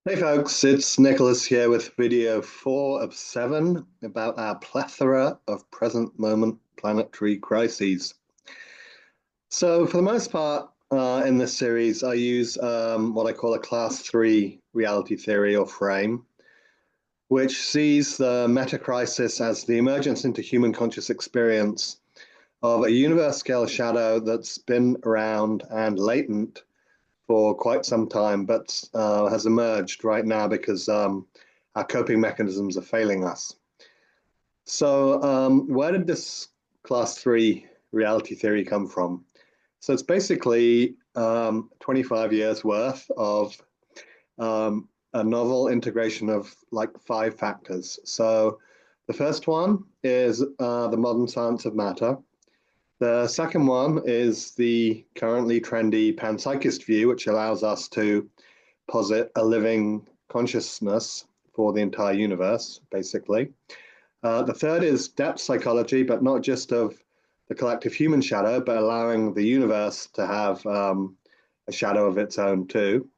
Hey folks, it's Nicholas here with video 4 of 7 about our plethora of present moment planetary crises. So, for the most part, in this series, I use what I call a class 3 reality theory or frame, which sees the metacrisis as the emergence into human conscious experience of a universe scale shadow that's been around and latent for quite some time, but has emerged right now because our coping mechanisms are failing us. So, where did this class 3 reality theory come from? So, it's basically 25 years worth of a novel integration of like 5 factors. So, the first one is the modern science of matter. The second one is the currently trendy panpsychist view, which allows us to posit a living consciousness for the entire universe, basically. The third is depth psychology, but not just of the collective human shadow, but allowing the universe to have a shadow of its own too.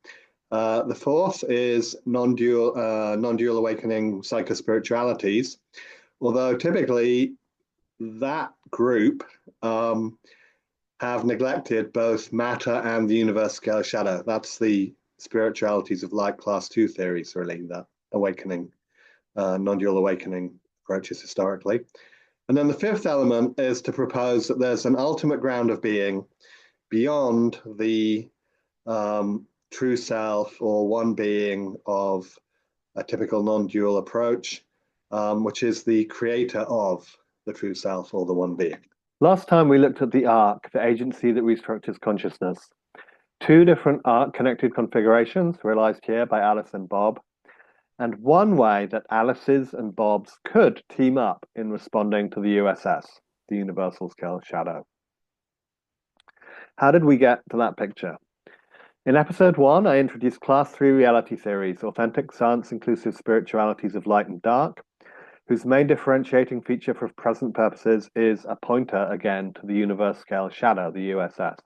The fourth is non-dual awakening psychospiritualities, although typically that group have neglected both matter and the universe scale shadow. That's the spiritualities of light class 2 theories, really, that awakening, non-dual awakening approaches historically. And then the fifth element is to propose that there's an ultimate ground of being beyond the true self or one being of a typical non-dual approach, which is the creator of the true self or the one being. Last time we looked at the arc, the agency that restructures consciousness. Two different arc-connected configurations realized here by Alice and Bob, and one way that Alice's and Bob's could team up in responding to the USS, the Universal Scale Shadow. How did we get to that picture? In episode 1, I introduced class 3 reality theories, authentic science-inclusive spiritualities of light and dark, whose main differentiating feature for present purposes is a pointer, again, to the universe scale shadow, the USS.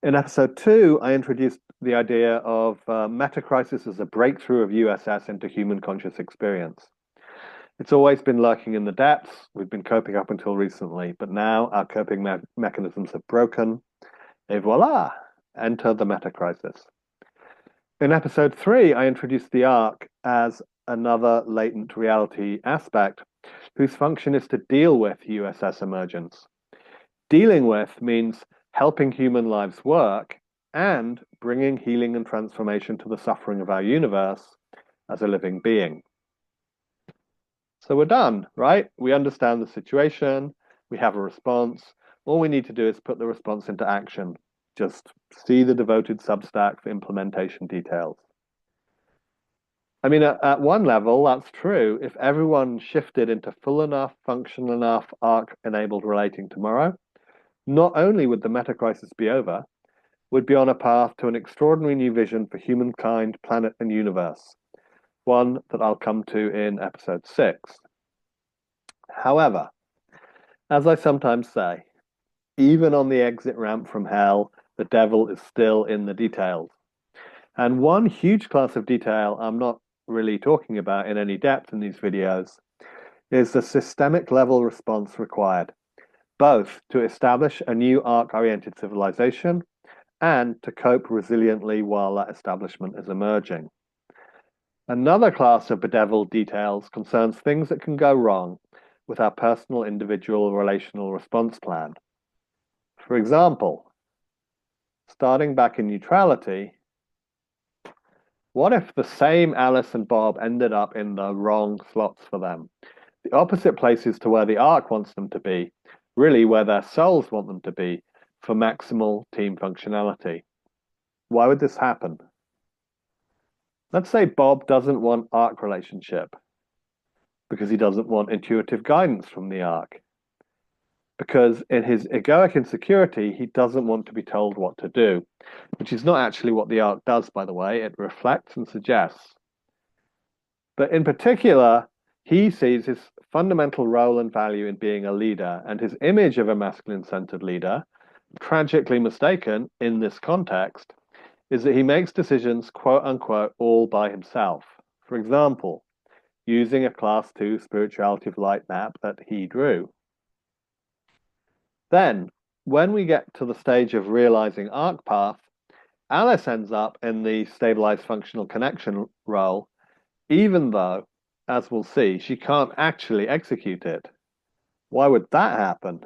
In episode 2, I introduced the idea of Metacrisis as a breakthrough of USS into human conscious experience. It's always been lurking in the depths. We've been coping up until recently, but now our coping mechanisms have broken. Et voila, enter the Metacrisis. In episode 3, I introduced the arc as another latent reality aspect whose function is to deal with USS emergence. Dealing with means helping human lives work and bringing healing and transformation to the suffering of our universe as a living being. So we're done, right? We understand the situation, we have a response. All we need to do is put the response into action. Just see the devoted Substack for implementation details. I mean, at one level, that's true. If everyone shifted into full enough, functional enough, arc-enabled relating tomorrow, not only would the meta-crisis be over, we'd be on a path to an extraordinary new vision for humankind, planet, and universe, one that I'll come to in episode 6. However, as I sometimes say, even on the exit ramp from hell, the devil is still in the details. And one huge class of detail I'm not really talking about in any depth in these videos is the systemic level response required, both to establish a new arc-oriented civilization and to cope resiliently while that establishment is emerging. Another class of bedeviled details concerns things that can go wrong with our personal individual relational response plan. For example, starting back in neutrality, what if the same Alice and Bob ended up in the wrong slots for them? The opposite places to where the arc wants them to be, really where their souls want them to be for maximal team functionality. Why would this happen? Let's say Bob doesn't want arc relationship because he doesn't want intuitive guidance from the arc. Because in his egoic insecurity, he doesn't want to be told what to do, which is not actually what the arc does, by the way. It reflects and suggests. But in particular, he sees his fundamental role and value in being a leader, and his image of a masculine-centered leader, tragically mistaken in this context, is that he makes decisions, quote unquote, all by himself. For example, using a Class 2 spirituality of light map that he drew. Then, when we get to the stage of realizing arc path, Alice ends up in the stabilized functional connection role, even though, as we'll see, she can't actually execute it. Why would that happen?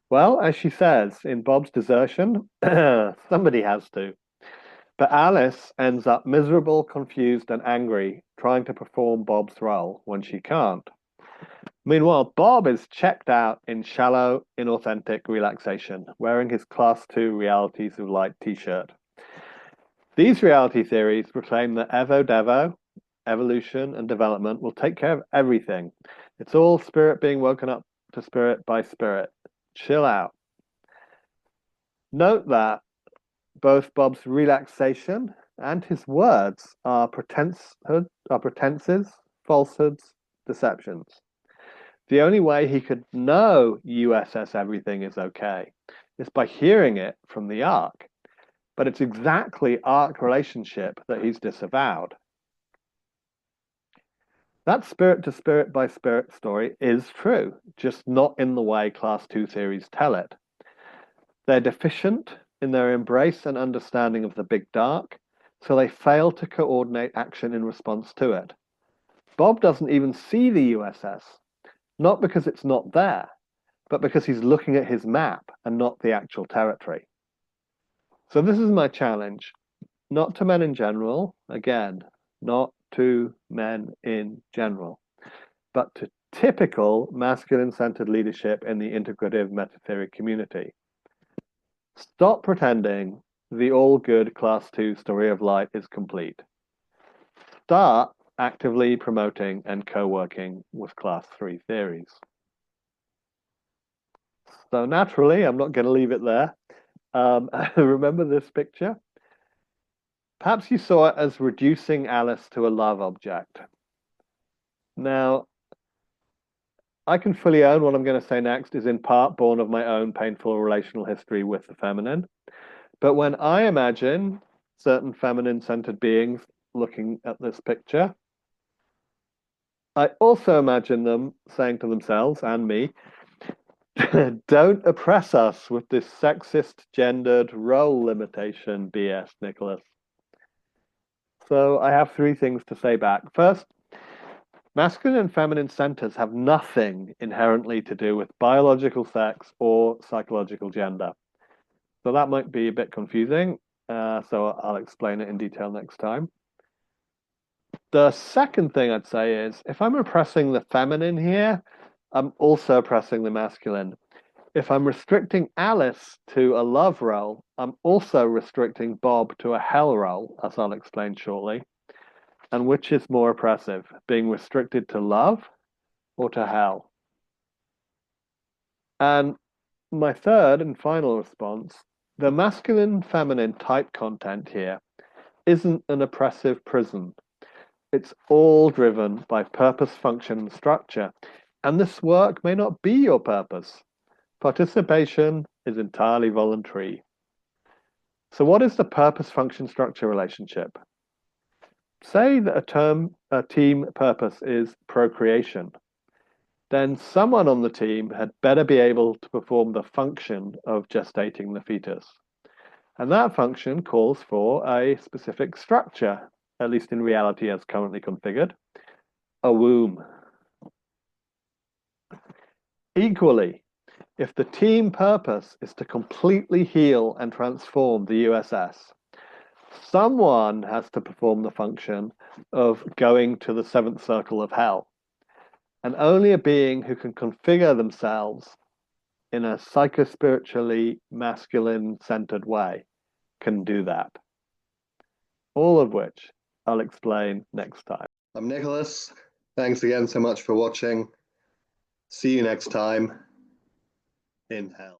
Well, as she says in Bob's desertion, somebody has to. But Alice ends up miserable, confused, and angry, trying to perform Bob's role when she can't. Meanwhile, Bob is checked out in shallow, inauthentic relaxation, wearing his Class 2 Realities of Light t-shirt. These reality theories proclaim that Evo-Devo, evolution and development, will take care of everything. It's all spirit being woken up to spirit by spirit. Chill out. Note that both Bob's relaxation and his words are pretenses, falsehoods, deceptions. The only way he could know USS everything is okay is by hearing it from the Ark. But it's exactly Ark relationship that he's disavowed. That spirit to spirit by spirit story is true, just not in the way Class 2 theories tell it. They're deficient in their embrace and understanding of the big dark, so they fail to coordinate action in response to it. Bob doesn't even see the USS, not because it's not there, but because he's looking at his map and not the actual territory. So this is my challenge, not to men in general, again, not to men in general, but to typical masculine-centered leadership in the integrative metatheory community. Stop pretending the all-good Class 2 story of light is complete. Start actively promoting and co-working with Class 3 theories. So naturally, I'm not going to leave it there. Remember this picture? Perhaps you saw it as reducing Alice to a love object. Now, I can fully own what I'm going to say next is in part born of my own painful relational history with the feminine. But when I imagine certain feminine-centered beings looking at this picture, I also imagine them saying to themselves and me, don't oppress us with this sexist, gendered role limitation BS, Nicholas. So I have three things to say back. First, masculine and feminine centers have nothing inherently to do with biological sex or psychological gender. So that might be a bit confusing. So I'll explain it in detail next time. The second thing I'd say is, if I'm oppressing the feminine here, I'm also oppressing the masculine. If I'm restricting Alice to a love role, I'm also restricting Bob to a hell role, as I'll explain shortly. And which is more oppressive, being restricted to love or to hell? And my third and final response, the masculine-feminine type content here isn't an oppressive prison. It's all driven by purpose, function, and structure. And this work may not be your purpose. Participation is entirely voluntary. So what is the purpose, function, structure relationship? Say that a team purpose is procreation. Then someone on the team had better be able to perform the function of gestating the fetus. And that function calls for a specific structure, at least in reality as currently configured, a womb. Equally, if the team purpose is to completely heal and transform the USS, someone has to perform the function of going to the seventh circle of hell. And only a being who can configure themselves in a psychospiritually masculine-centered way can do that. All of which I'll explain next time. I'm Nicholas. Thanks again so much for watching. See you next time in hell.